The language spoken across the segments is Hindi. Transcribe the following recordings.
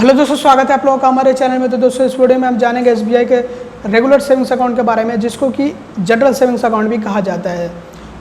हेलो दोस्तों, स्वागत है आप लोगों का हमारे चैनल में। तो दोस्तों इस वीडियो में हम जानेंगे एसबीआई के रेगुलर सेविंग्स अकाउंट के बारे में, जिसको कि जनरल सेविंग्स अकाउंट भी कहा जाता है।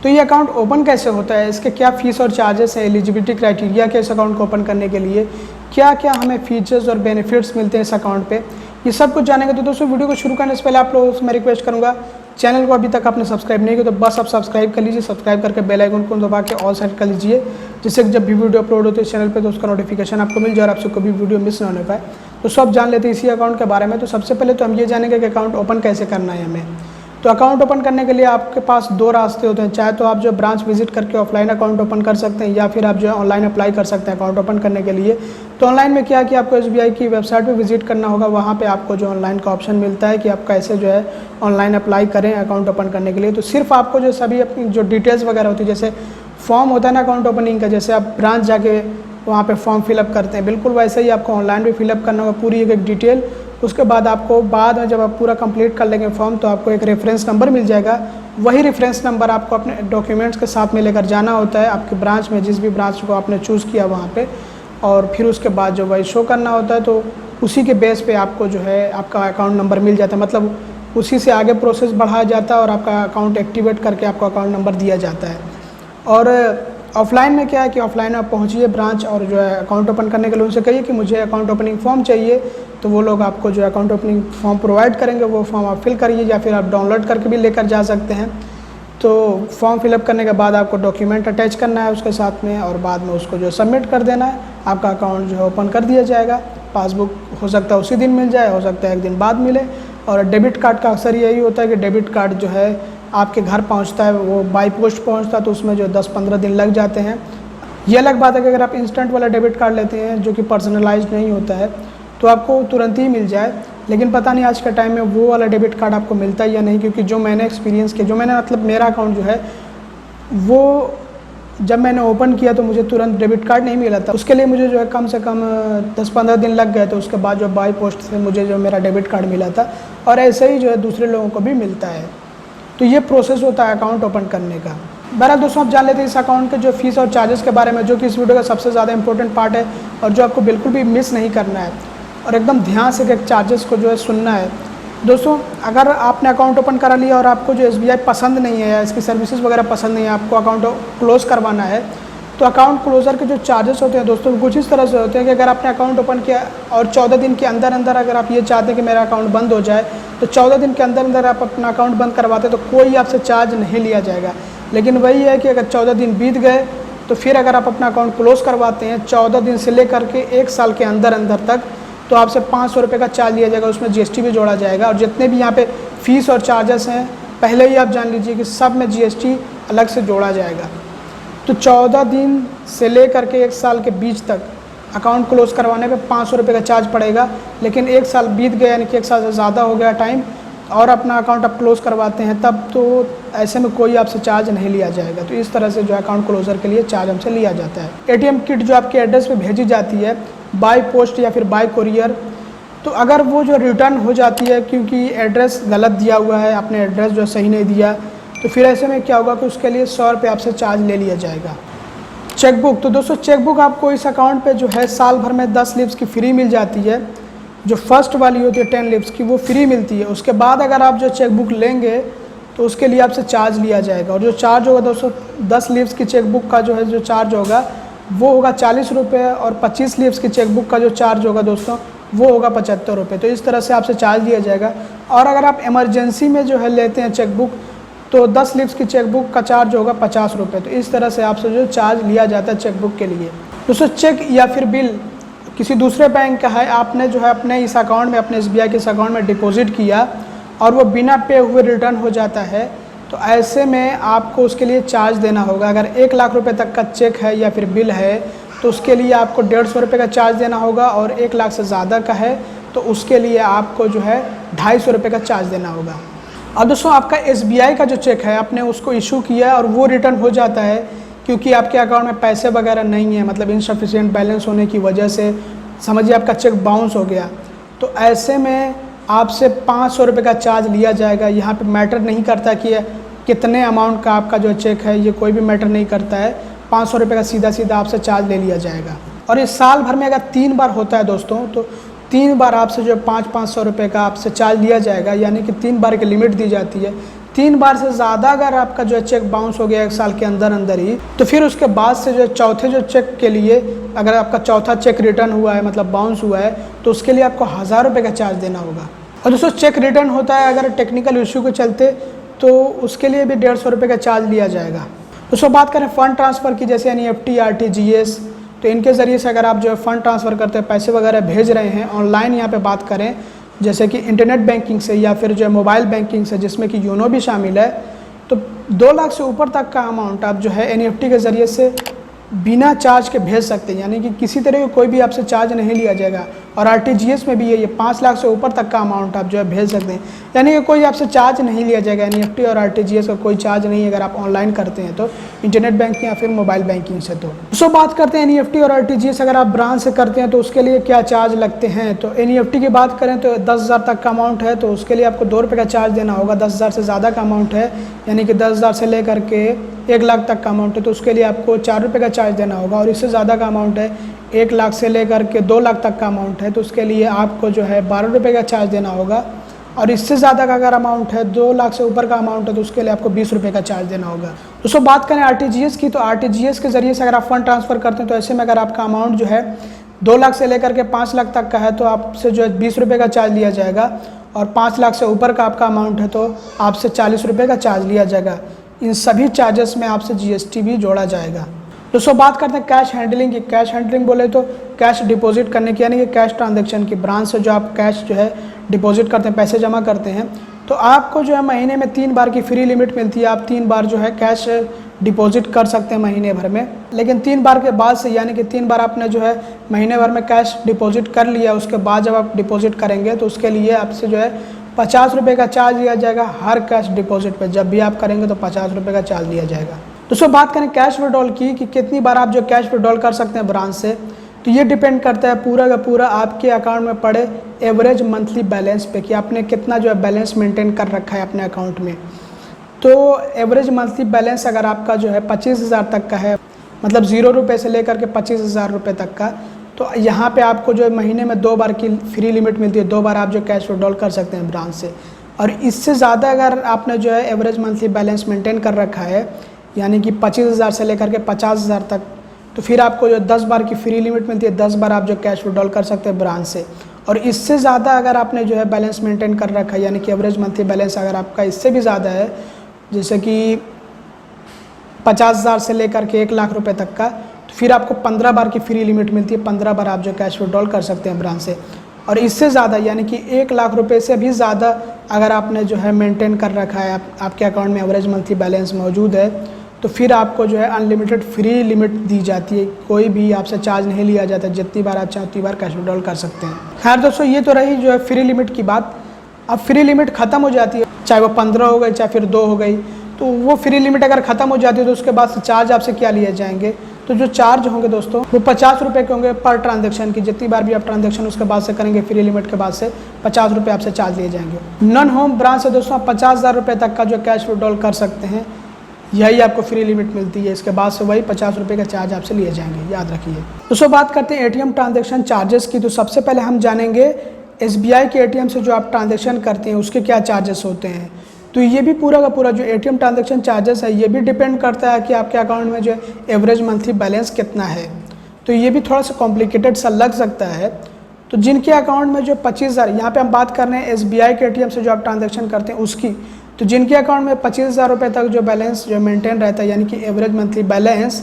तो ये अकाउंट ओपन कैसे होता है, इसके क्या फीस और चार्जेस हैं, एलिजिबिलिटी क्राइटेरिया के इस अकाउंट को ओपन करने के लिए, क्या क्या हमें फीचर्स और बेनिफिट्स मिलते हैं इस अकाउंट पे, ये सब कुछ जानेंगे। तो दोस्तों वीडियो को शुरू करने से पहले आप लोगों से मैं रिक्वेस्ट करूँगा, चैनल को अभी तक आपने सब्सक्राइब नहीं किया तो बस आप सब्सक्राइब कर लीजिए। सब्सक्राइब करके बेल आइकन को दबा के ऑल सेट कर लीजिए, जिससे जब भी वीडियो अपलोड होती है चैनल पे तो उसका नोटिफिकेशन आपको मिल जाए और आपसे कोई भी वीडियो मिस ना होने पाए। तो सब जान लेते हैं इसी अकाउंट के बारे में। तो सबसे पहले तो हम ये जानेंगे कि अकाउंट ओपन कैसे करना है हमें। तो अकाउंट ओपन करने के लिए आपके पास दो रास्ते होते हैं। चाहे तो आप जो ब्रांच विजिट करके ऑफलाइन अकाउंट ओपन कर सकते हैं, या फिर आप जो है ऑनलाइन अप्लाई कर सकते हैं अकाउंट ओपन करने के लिए। तो ऑनलाइन में क्या है कि आपको एसबीआई की वेबसाइट पे विजिट करना होगा। वहाँ पे आपको जो ऑनलाइन का ऑप्शन मिलता है कि आप कैसे जो है ऑनलाइन अप्लाई करें अकाउंट ओपन करने के लिए। तो सिर्फ आपको जो सभी अपनी जो डिटेल्स वगैरह होती है, जैसे फॉर्म होता है ना अकाउंट ओपनिंग का, जैसे आप ब्रांच जाके वहाँ पे फॉर्म फिलअप करते हैं, बिल्कुल वैसे ही आपको ऑनलाइन भी फिलअप करना होगा पूरी एक डिटेल। उसके बाद आपको बाद में जब आप पूरा कंप्लीट कर लेंगे फॉर्म, तो आपको एक रेफरेंस नंबर मिल जाएगा। वही रेफरेंस नंबर आपको अपने डॉक्यूमेंट्स के साथ में लेकर जाना होता है आपके ब्रांच में, जिस भी ब्रांच को आपने चूज़ किया वहाँ पे। और फिर उसके बाद जो वही शो करना होता है, तो उसी के बेस पे आपको जो है आपका अकाउंट नंबर मिल जाता है। मतलब उसी से आगे प्रोसेस बढ़ाया जाता है और आपका अकाउंट एक्टिवेट करके आपको अकाउंट नंबर दिया जाता है। और ऑफलाइन में क्या है कि ऑफलाइन आप पहुंचिए ब्रांच और जो है अकाउंट ओपन करने के लिए उनसे कहिए कि मुझे अकाउंट ओपनिंग फॉर्म चाहिए, तो वो लोग आपको जो अकाउंट ओपनिंग फॉर्म प्रोवाइड करेंगे। वो फॉर्म आप फिल करिए, या फिर आप डाउनलोड करके भी लेकर जा सकते हैं। तो फॉर्म फिलअप करने के बाद आपको डॉक्यूमेंट अटैच करना है उसके साथ में, और बाद में उसको जो सबमिट कर देना है, आपका अकाउंट जो है ओपन कर दिया जाएगा। पासबुक हो सकता है उसी दिन मिल जाए, हो सकता है एक दिन बाद मिले। और डेबिट कार्ड का अक्सर यही होता है कि डेबिट कार्ड जो है आपके घर पहुंचता है, वो बाई पोस्ट पहुंचता है, तो उसमें जो 10-15 दिन लग जाते हैं। ये अलग बात है कि अगर आप इंस्टेंट वाला डेबिट कार्ड लेते हैं जो कि पर्सनलाइज्ड नहीं होता है, तो आपको तुरंत ही मिल जाए। लेकिन पता नहीं आज के टाइम में वो वाला डेबिट कार्ड आपको मिलता है या नहीं, क्योंकि जो मैंने एक्सपीरियंस किया, जो मैंने मतलब मेरा अकाउंट जो है वो जब मैंने ओपन किया तो मुझे तुरंत डेबिट कार्ड नहीं मिला था। उसके लिए मुझे जो है कम से कम 10-15 दिन लग गए। तो उसके बाद जो बाई पोस्ट से मुझे जो मेरा डेबिट कार्ड मिला था, और ऐसे ही जो है दूसरे लोगों को भी मिलता है। तो ये प्रोसेस होता है अकाउंट ओपन करने का। बहरहाल दोस्तों, आप जान लेते हैं इस अकाउंट के जो फीस और चार्जेस के बारे में, जो कि इस वीडियो का सबसे ज़्यादा इंपॉर्टेंट पार्ट है और जो आपको बिल्कुल भी मिस नहीं करना है, और एकदम ध्यान से चार्जेस को जो है सुनना है। दोस्तों, अगर आपने अकाउंट ओपन करा लिया और आपको जो एसबीआई पसंद नहीं है या इसकी सर्विसेज वगैरह पसंद नहीं है, आपको अकाउंट क्लोज़ करवाना है, तो अकाउंट क्लोज़र के जो चार्जेस होते हैं दोस्तों कुछ इस तरह से होते हैं कि अगर आपने अकाउंट ओपन किया और 14 दिन के अंदर अंदर अगर आप ये चाहते हैं कि मेरा अकाउंट बंद हो जाए, तो 14 दिन के अंदर अंदर आप अपना अकाउंट बंद करवाते तो कोई आपसे चार्ज नहीं लिया जाएगा। लेकिन वही है कि अगर 14 दिन बीत गए तो फिर अगर आप अपना अकाउंट क्लोज़ करवाते हैं 14 दिन से लेकर के 1 साल के अंदर अंदर तक, तो आपसे 500 रुपये का चार्ज लिया जाएगा। उसमें जीएसटी भी जोड़ा जाएगा, और जितने भी यहाँ पे फ़ीस और चार्जेस हैं पहले ही आप जान लीजिए कि सब में जीएसटी अलग से जोड़ा जाएगा। तो 14 दिन से लेकर के 1 साल के बीच तक अकाउंट क्लोज़ करवाने पे 500 रुपये का चार्ज पड़ेगा। लेकिन 1 साल बीत गया, यानी कि 1 साल से ज़्यादा हो गया टाइम, और अपना अकाउंट आप क्लोज़ करवाते हैं, तब तो ऐसे में कोई आपसे चार्ज नहीं लिया जाएगा। तो इस तरह से जो अकाउंट क्लोज़र के लिए चार्ज हमसे लिया जाता है। एटीएम किट जो आपके एड्रेस पे भेजी जाती है बाय पोस्ट या फिर बाय कुरियर, तो अगर वो जो रिटर्न हो जाती है क्योंकि एड्रेस गलत दिया हुआ है, आपने एड्रेस जो सही नहीं दिया, तो फिर ऐसे में क्या होगा कि उसके लिए 100 रुपये आपसे चार्ज ले लिया जाएगा। चेकबुक, तो दोस्तों चेकबुक आपको इस अकाउंट पे जो है साल भर में 10 लीव्स की फ्री मिल जाती है। जो फर्स्ट वाली होती है 10 लीव्स की, वो फ्री मिलती है। उसके बाद अगर आप जो चेकबुक लेंगे तो उसके लिए आपसे चार्ज लिया जाएगा। और जो चार्ज होगा दोस्तों 10 लीव्स की चेकबुक का जो है जो चार्ज होगा वो होगा 40 रुपये, और 25 लीव्स की चेकबुक का जो चार्ज होगा दोस्तों वो होगा 75 रुपये। तो इस तरह से आपसे चार्ज लिया जाएगा। और अगर आप इमरजेंसी में जो है लेते हैं चेकबुक, तो 10 लीव्स की चेकबुक का चार्ज होगा 50 रुपये। तो इस तरह से आपसे जो चार्ज लिया जाता है चेकबुक के लिए। दोस्तों, चेक या फिर बिल किसी दूसरे बैंक का है, आपने जो है अपने इस अकाउंट में, अपने एसबीआई के इस अकाउंट में डिपॉजिट किया और वो बिना पे हुए रिटर्न हो जाता है, तो ऐसे में आपको उसके लिए चार्ज देना होगा। अगर 1 लाख रुपए तक का चेक है या फिर बिल है, तो उसके लिए आपको 150 रुपये का चार्ज देना होगा। और 1 लाख से ज़्यादा का है तो उसके लिए आपको जो है 250 रुपये का चार्ज देना होगा। अब दोस्तों, आपका एसबीआई का जो चेक है आपने उसको इशू किया और वो रिटर्न हो जाता है क्योंकि आपके अकाउंट में पैसे वगैरह नहीं है, मतलब इनसफिशिएंट बैलेंस होने की वजह से समझिए आपका चेक बाउंस हो गया, तो ऐसे में आपसे 500 रुपये का चार्ज लिया जाएगा। यहाँ पे मैटर नहीं करता कि कितने अमाउंट का आपका जो चेक है, ये कोई भी मैटर नहीं करता है। 500 रुपये का सीधा सीधा आपसे चार्ज ले लिया जाएगा। और इस साल भर में अगर 3 बार होता है दोस्तों, तो 3 बार आपसे जो 500-500 रुपये का आपसे चार्ज लिया जाएगा, यानी कि 3 बार की लिमिट दी जाती है। 3 बार से ज़्यादा अगर आपका जो है चेक बाउंस हो गया 1 साल के अंदर अंदर ही, तो फिर उसके बाद से जो चौथे जो चेक के लिए, अगर आपका चौथा चेक रिटर्न हुआ है, मतलब बाउंस हुआ है, तो उसके लिए आपको 1000 रुपये का चार्ज देना होगा। और दोस्तों चेक रिटर्न होता है अगर टेक्निकल इशू के चलते, तो उसके लिए भी 150 रुपये का चार्ज लिया जाएगा। दोस्तों बात करें फ़ंड ट्रांसफ़र की, जैसे NEFT, RTGS, तो इनके ज़रिए से अगर आप जो है फ़ंड ट्रांसफ़र करते हैं, पैसे वगैरह भेज रहे हैं ऑनलाइन, यहाँ पे बात करें जैसे कि इंटरनेट बैंकिंग से या फिर जो है मोबाइल बैंकिंग से, जिसमें कि योनो भी शामिल है, तो 2 लाख से ऊपर तक का अमाउंट आप जो है NEFT के ज़रिए से बिना चार्ज के भेज सकते हैं, यानी कि किसी तरह का कोई भी आपसे चार्ज नहीं लिया जाएगा। और RTGS में भी ये 5 लाख से ऊपर तक का अमाउंट आप जो है भेज सकते हैं, यानी कि कोई आपसे चार्ज नहीं लिया जाएगा। NEFT और RTGS का कोई चार्ज नहीं है अगर आप ऑनलाइन करते हैं तो, इंटरनेट बैंकिंग या फिर मोबाइल बैंकिंग से। तो बात करते हैं NEFT और RTGS अगर आप ब्रांच से करते हैं तो उसके लिए क्या चार्ज लगते हैं। तो NEFT की बात करें तो 10,000 तक का अमाउंट है, तो उसके लिए आपको 2 रुपये का चार्ज देना होगा। 10,000 से ज़्यादा का अमाउंट है, यानी कि 10,000 से लेकर के 1 लाख तक का अमाउंट है, तो उसके लिए आपको 4 रुपये का चार्ज देना होगा। और इससे ज़्यादा का अमाउंट है, 1 लाख से लेकर के 2 लाख तक का अमाउंट है, तो उसके लिए आपको जो है 12 रुपये का चार्ज देना होगा। और इससे ज़्यादा का अगर अमाउंट है, 2 लाख से ऊपर का अमाउंट है, तो उसके लिए आपको 20 रुपये का चार्ज देना होगा। दोस्तों बात करें RTGS की, तो RTGS के ज़रिए से अगर आप फंड ट्रांसफ़र करते हैं, तो ऐसे में अगर आपका अमाउंट जो है 2 लाख से लेकर के 5 लाख तक का है, तो आपसे जो है 20 रुपये का चार्ज लिया जाएगा। और 5 लाख से ऊपर का आपका अमाउंट है तो आपसे 40 रुपये का चार्ज लिया जाएगा। इन सभी चार्जेस में आपसे GST भी जोड़ा जाएगा। दोस्तों बात करते हैं कैश हैंडलिंग की। कैश हैंडलिंग बोले तो कैश डिपॉजिट करने की, यानी कि कैश ट्रांजैक्शन की। ब्रांच से जो आप कैश जो है डिपॉजिट करते हैं, पैसे जमा करते हैं, तो आपको जो है महीने में 3 बार की फ्री लिमिट मिलती है। आप 3 बार जो है कैश डिपॉजिट कर सकते हैं महीने भर में। लेकिन 3 बार के बाद से, यानी कि 3 बार आपने जो है महीने भर में कैश डिपॉजिट कर लिया, उसके बाद जब आप डिपॉजिट करेंगे तो उसके लिए आपसे जो है 50 रुपये का चार्ज लिया जाएगा हर कैश डिपॉजिट पे। जब भी आप करेंगे तो 50 रुपये का चार्ज लिया जाएगा। दोस्तों बात करें कैश विड्रॉल की, कि कितनी बार आप जो कैश विड्रॉल कर सकते हैं ब्रांच से, तो ये डिपेंड करता है पूरा का पूरा आपके अकाउंट में पड़े एवरेज मंथली बैलेंस पे, कि आपने कितना जो है बैलेंस मेंटेन कर रखा है अपने अकाउंट में। तो एवरेज मंथली बैलेंस अगर आपका जो है 25,000 तक का है, मतलब 0 रुपये से लेकर के 25,000 रुपये तक का, तो यहाँ पे आपको जो महीने में 2 बार की फ्री लिमिट मिलती है। 2 बार आप जो कैश विड्रॉल कर सकते हैं ब्रांच से। और इससे ज़्यादा अगर आपने जो है एवरेज मंथली बैलेंस मेंटेन कर रखा है, यानी कि 25,000 से लेकर के 50,000 तक, तो फिर आपको जो 10 बार की फ्री लिमिट मिलती है। 10 बार आप जो कैश विड्रॉल कर सकते हैं ब्रांच से। और इससे ज़्यादा अगर आपने जो है बैलेंस मेंटेन कर रखा है, यानी कि एवरेज मंथली बैलेंस अगर आपका इससे भी ज़्यादा है, जैसे कि 50,000 से लेकर के 1 लाख रुपए तक का, तो फिर आपको 15 बार की फ्री लिमिट मिलती है। 15 बार आप जो कैश विड्रॉल कर सकते हैं ब्रांच से। और इससे ज़्यादा, यानी कि 1 लाख रुपए से भी ज़्यादा अगर आपने जो है मेंटेन कर रखा है, आपके अकाउंट में एवरेज मंथली बैलेंस मौजूद है, तो फिर आपको जो है अनलिमिटेड फ्री लिमिट दी जाती है। कोई भी आपसे चार्ज नहीं लिया जाता, जितनी बार आप चाहें उतनी बार कैश विड्रॉल कर सकते हैं। खैर दोस्तों, ये तो रही जो है फ्री लिमिट की बात। अब फ्री लिमिट ख़त्म हो जाती है, चाहे वो 15 हो गई, चाहे फिर 2 हो गई, तो वो फ्री लिमिट अगर ख़त्म हो जाती है तो उसके बाद चार्ज आपसे क्या लिए जाएंगे। तो जो चार्ज होंगे दोस्तों, वो 50 रुपये के होंगे पर ट्रांजैक्शन की। जितनी बार भी आप ट्रांजैक्शन उसके बाद से करेंगे, फ्री लिमिट के बाद से 50 रुपये आपसे चार्ज लिए जाएंगे। नॉन होम ब्रांच से दोस्तों आप 50,000 रुपये तक का जो कैश विड्रॉल कर सकते हैं, यही आपको फ्री लिमिट मिलती है। इसके बाद से वही 50 रुपये का चार्ज आपसे लिए जाएंगे, याद रखिए। दोस्तों बात करते हैं ATM ट्रांजैक्शन चार्जेस की। तो सबसे पहले हम जानेंगे SBI के ATM से जो आप ट्रांजैक्शन करते हैं उसके क्या चार्जेस होते हैं। तो ये भी पूरा का पूरा जो ATM ट्रांजैक्शन चार्जेस है, ये भी डिपेंड करता है कि आपके अकाउंट में जो एवरेज मंथली बैलेंस कितना है। तो ये भी थोड़ा सा कॉम्प्लिकेटेड सा लग सकता है। तो जिनके अकाउंट में जो 25,000, यहाँ पे हम बात कर रहे हैं SBI के ATM से जो आप ट्रांजैक्शन करते हैं उसकी, तो जिनके अकाउंट में 25,000 रुपये तक जो बैलेंस जो मेंटेन रहता है, यानी कि एवरेज मंथली बैलेंस,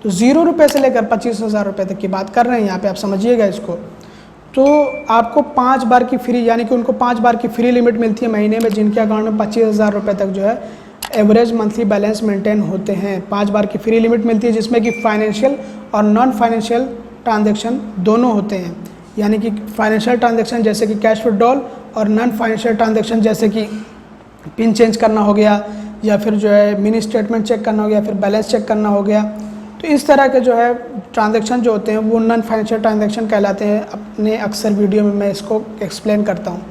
तो 0 रुपये से लेकर 25,000 रुपये तक की बात कर रहे हैं यहाँ पे, आप समझिएगा इसको। तो आपको 5 बार की फ्री, यानी कि उनको 5 बार की फ्री लिमिट मिलती है महीने में, जिनके अकाउंट में 25,000 रुपये तक जो है एवरेज मंथली बैलेंस मेंटेन होते हैं। 5 बार की फ्री लिमिट मिलती है, जिसमें कि फाइनेंशियल और नॉन फाइनेंशियल ट्रांजैक्शन दोनों होते हैं। यानी कि फाइनेंशियल ट्रांजैक्शन जैसे कि कैश विड्रॉल, और नॉन फाइनेंशियल ट्रांजैक्शन जैसे कि पिन चेंज करना हो गया, या फिर जो है मिनी स्टेटमेंट चेक करना हो गया, फिर बैलेंस चेक करना हो गया। तो इस तरह के जो है ट्रांजैक्शन जो होते हैं वो नॉन फाइनेंशियल ट्रांजैक्शन कहलाते हैं। अपने अक्सर वीडियो में मैं इसको एक्सप्लेन करता हूँ।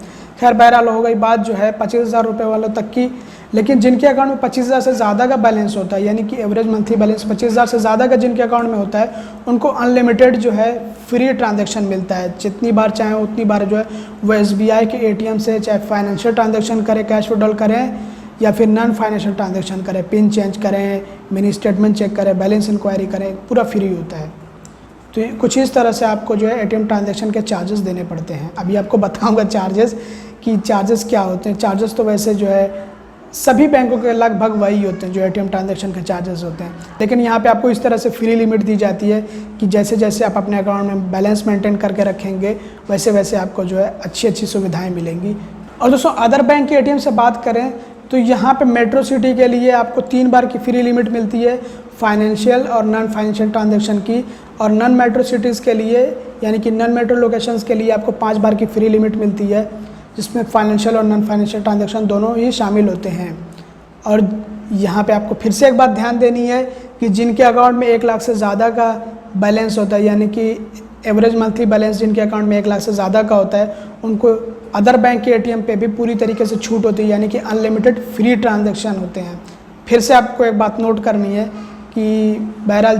खैर बहरहाल हो गई बात जो है 25,000 रुपये वालों तक की। लेकिन जिनके अकाउंट में 25,000 से ज़्यादा का बैलेंस होता है, यानी कि एवरेज मंथली बैलेंस 25,000 से ज़्यादा का जिनके अकाउंट में होता है, उनको अनलिमिटेड जो है फ्री ट्रांजैक्शन मिलता है। जितनी बार चाहें उतनी बार जो है वो SBI के ATM से चाहे फाइनेंशियल ट्रांजैक्शन करें, कैश विड्रॉल करें या फिर नॉन फाइनेंशियल ट्रांजैक्शन करें, पिन चेंज करें, मिनी स्टेटमेंट चेक करें, बैलेंस इंक्वायरी करें, पूरा फ्री होता है। तो कुछ इस तरह से आपको जो है ATM ट्रांजैक्शन के चार्जेस देने पड़ते हैं। अभी आपको बताऊंगा चार्जेस कि चार्जेस क्या होते हैं। चार्जेस तो वैसे जो है सभी बैंकों के लगभग वही होते हैं जो ATM ट्रांजैक्शन के चार्जेस होते हैं, लेकिन यहाँ पे आपको इस तरह से फ्री लिमिट दी जाती है कि जैसे जैसे आप अपने अकाउंट में बैलेंस मेंटेन करके रखेंगे वैसे वैसे आपको जो है अच्छी अच्छी सुविधाएँ मिलेंगी। और दोस्तों अदर बैंक के ATM से बात करें तो यहाँ पे मेट्रो सिटी के लिए आपको 3 बार की फ्री लिमिट मिलती है फाइनेंशियल और नॉन फाइनेंशियल ट्रांजैक्शन की, और नॉन मेट्रो सिटीज़ के लिए यानी कि नॉन मेट्रो लोकेशंस के लिए आपको 5 बार की फ्री लिमिट मिलती है, जिसमें फाइनेंशियल और नॉन फाइनेंशियल ट्रांजैक्शन दोनों ही शामिल होते हैं। और यहाँ पे आपको फिर से एक बात ध्यान देनी है कि जिनके अकाउंट में 1 लाख से ज़्यादा का बैलेंस होता है, यानी कि एवरेज मंथली बैलेंस जिनके अकाउंट में 1 लाख से ज़्यादा का होता है, उनको अदर बैंक के ATM पे भी पूरी तरीके से छूट होती है, यानी कि अनलिमिटेड फ्री ट्रांजैक्शन होते हैं। फिर से आपको एक बात नोट करनी है कि बहरहाल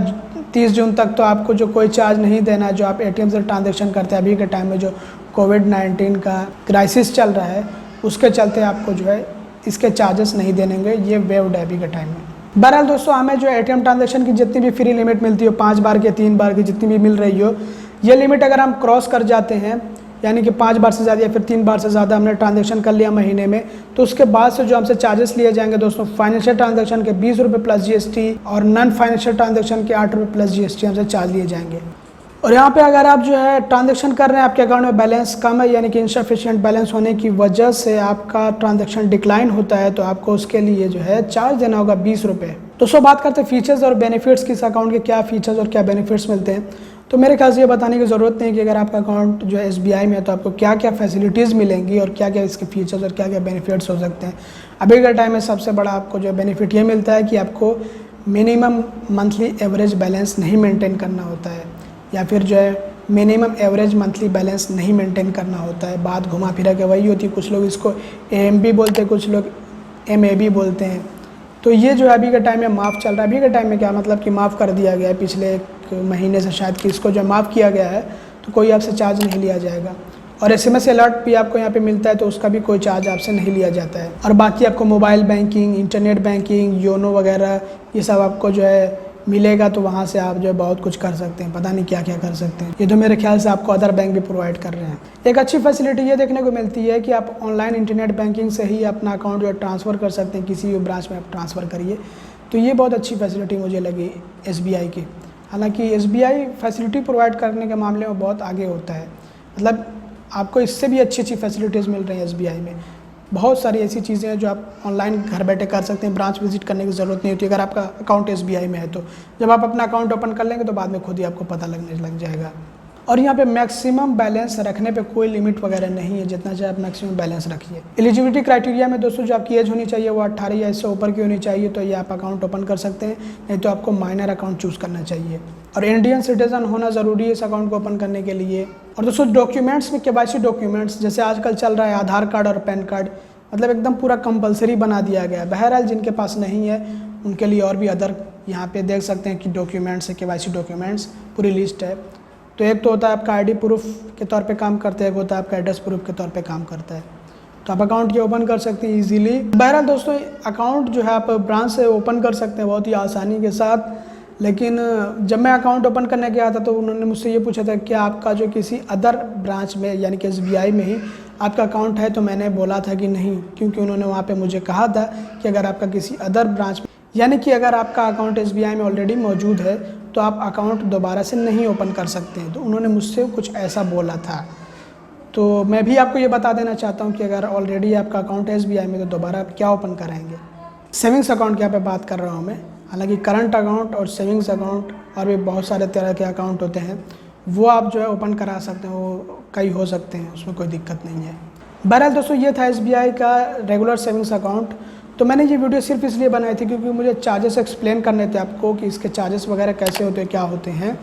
30 जून तक तो आपको जो कोई चार्ज नहीं देना है जो आप ATM से ट्रांजैक्शन करते हैं। अभी के टाइम में जो कोविड-19 का क्राइसिस चल रहा है उसके चलते आपको जो है इसके चार्जेस नहीं देनेंगे, ये वेव्ड है अभी के टाइम में। बहरहाल दोस्तों हमें जो ATM ट्रांजैक्शन की जितनी भी फ्री लिमिट मिलती हो, 5 बार की 3 बार की जितनी भी मिल रही हो, ये लिमिट अगर हम क्रॉस कर जाते हैं यानी कि 5 बार से ज़्यादा या फिर 3 बार से ज़्यादा हमने ट्रांजैक्शन कर लिया महीने में, तो उसके बाद से जो हमसे चार्जेस लिए जाएंगे दोस्तों, फाइनेंशियल ट्रांजैक्शन के 20 रुपये प्लस GST और नॉन फाइनेंशियल ट्रांजैक्शन के 8 रुपये प्लस GST हमसे चार्ज लिए जाएंगे। और यहाँ पे अगर आप जो है ट्रांजैक्शन कर रहे हैं, आपके अकाउंट में बैलेंस कम है यानी कि इनसफिशिएंट बैलेंस होने की वजह से आपका ट्रांजैक्शन डिक्लाइन होता है, तो आपको उसके लिए जो है चार्ज देना होगा 20 रुपये। दोस्तों बात करते हैं फीचर्स और बेनिफिट्स की, इस अकाउंट के क्या फीचर्स और क्या बेनिफिट्स मिलते हैं। तो मेरे ख्याल से ये बताने की ज़रूरत नहीं कि अगर आपका अकाउंट जो है SBI में है तो आपको क्या क्या फैसिलिटीज़ मिलेंगी और क्या क्या इसके फीचर्स और क्या क्या बेनिफिट्स हो सकते हैं। अभी के टाइम में सबसे बड़ा आपको जो बेनिफिट ये मिलता है कि आपको मिनिमम मंथली एवरेज बैलेंस नहीं मेंटेन करना होता है, या फिर जो है मिनिमम एवरेज मंथली बैलेंस नहीं मेंटेन करना होता है। बात घुमा फिरा के वही होती है, कुछ लोग इसको AMB बोलते हैं, कुछ लोग MAB बोलते हैं। तो ये जो है अभी के टाइम में माफ़ चल रहा है। अभी के टाइम में क्या मतलब कि माफ़ कर दिया गया है, पिछले 1 महीने से शायद कि इसको जो माफ़ किया गया है, तो कोई आपसे चार्ज नहीं लिया जाएगा। और SMS अलर्ट भी आपको यहाँ पे मिलता है, तो उसका भी कोई चार्ज आपसे नहीं लिया जाता है। और बाकी आपको mobile banking, internet banking, YONO वगैरह ये सब आपको जो है मिलेगा, तो वहाँ से आप जो है बहुत कुछ कर सकते हैं, पता नहीं क्या क्या कर सकते हैं। ये तो मेरे ख्याल से आपको अदर बैंक भी प्रोवाइड कर रहे हैं। एक अच्छी फैसिलिटी ये देखने को मिलती है कि आप ऑनलाइन इंटरनेट बैंकिंग से ही अपना अकाउंट जो है ट्रांसफ़र कर सकते हैं, किसी भी ब्रांच में आप ट्रांसफ़र करिए। तो ये बहुत अच्छी फैसिलिटी मुझे लगी SBI की। हालांकि SBI फैसिलिटी प्रोवाइड करने के मामले में बहुत आगे होता है, मतलब आपको इससे भी अच्छी अच्छी फैसिलिटीज़ मिल रही हैं SBI में। बहुत सारी ऐसी चीज़ें हैं जो आप ऑनलाइन घर बैठे कर सकते हैं, ब्रांच विजिट करने की ज़रूरत नहीं होती अगर आपका अकाउंट SBI में है। तो जब आप अपना अकाउंट ओपन कर लेंगे तो बाद में खुद ही आपको पता लगने लग जाएगा। और यहाँ पे मैक्सिमम बैलेंस रखने पे कोई लिमिट वगैरह नहीं है, जितना चाहे आप मैक्सिमम बैलेंस रखिए। एलिजिबिलिटी क्राइटेरिया में दोस्तों जो आपकी एज होनी चाहिए वो 18 या इससे ऊपर की होनी चाहिए, तो ये आप अकाउंट ओपन कर सकते हैं, नहीं तो आपको माइनर अकाउंट चूज़ करना चाहिए। और इंडियन सिटीज़न होना ज़रूरी है इस अकाउंट को ओपन करने के लिए। और दोस्तों डॉक्यूमेंट्स में KYC डॉक्यूमेंट्स जैसे आजकल चल रहा है आधार कार्ड और पैन कार्ड, मतलब एकदम पूरा कंपलसरी बना दिया गया है। बहरहाल जिनके पास नहीं है उनके लिए और भी अदर यहाँ पे देख सकते हैं कि डॉक्यूमेंट्स है, KYC डॉक्यूमेंट्स पूरी लिस्ट है। तो एक तो होता है आपका ID प्रूफ के तौर पे काम करता है, एक होता है आपका एड्रेस प्रूफ के तौर पे काम करता है। तो आप अकाउंट ये ओपन कर सकते हैं ईजिली। बहरहाल दोस्तों अकाउंट जो है आप ब्रांच से ओपन कर सकते हैं बहुत ही आसानी के साथ। लेकिन जब मैं अकाउंट ओपन करने गया था तो उन्होंने मुझसे ये पूछा था कि आपका जो किसी अदर ब्रांच में यानी कि SBI में ही आपका अकाउंट है, तो मैंने बोला था कि नहीं, क्योंकि उन्होंने वहाँ पे मुझे कहा था कि अगर आपका किसी अदर ब्रांच में यानी कि अगर आपका अकाउंट SBI में ऑलरेडी मौजूद है तो आप अकाउंट दोबारा से नहीं ओपन कर सकते हैं। तो उन्होंने मुझसे कुछ ऐसा बोला था। तो मैं भी आपको ये बता देना चाहता हूँ कि अगर ऑलरेडी आपका अकाउंट है SBI में तो दोबारा आप क्या ओपन कराएंगे। सेविंग्स अकाउंट की यहाँ पे बात कर रहा हूँ मैं, हालांकि करंट अकाउंट और सेविंग्स अकाउंट और भी बहुत सारे तरह के अकाउंट होते हैं, वो आप जो है ओपन करा सकते हैं, वो कई हो सकते हैं, उसमें कोई दिक्कत नहीं है। बहरहाल दोस्तों ये था SBI का रेगुलर सेविंग्स अकाउंट। तो मैंने ये वीडियो सिर्फ इसलिए बनाई थी क्योंकि मुझे चार्जेस एक्सप्लेन करने थे आपको कि इसके चार्जेस वगैरह कैसे होते हैं, क्या होते हैं।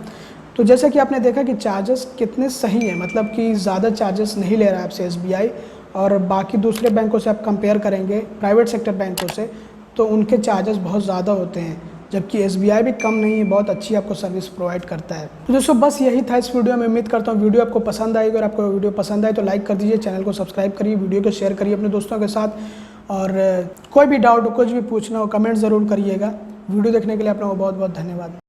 तो जैसे कि आपने देखा कि चार्जेस कितने सही हैं, मतलब कि ज़्यादा चार्जेस नहीं ले रहा है आपसे SBI, और बाकी दूसरे बैंकों से आप कंपेयर करेंगे, प्राइवेट सेक्टर बैंकों से, तो उनके चार्जेस बहुत ज़्यादा होते हैं, जबकि SBI भी कम नहीं है, बहुत अच्छी आपको सर्विस प्रोवाइड करता है। तो दोस्तों बस यही था इस वीडियो में। उम्मीद करता हूँ वीडियो आपको पसंद आएगी। अगर आपको वीडियो पसंद आए तो लाइक कर दीजिए, चैनल को सब्सक्राइब करिए, वीडियो को शेयर करिए अपने दोस्तों के साथ, और कोई भी डाउट हो, कुछ भी पूछना हो, कमेंट ज़रूर करिएगा। वीडियो देखने के लिए आप लोगों को बहुत बहुत धन्यवाद।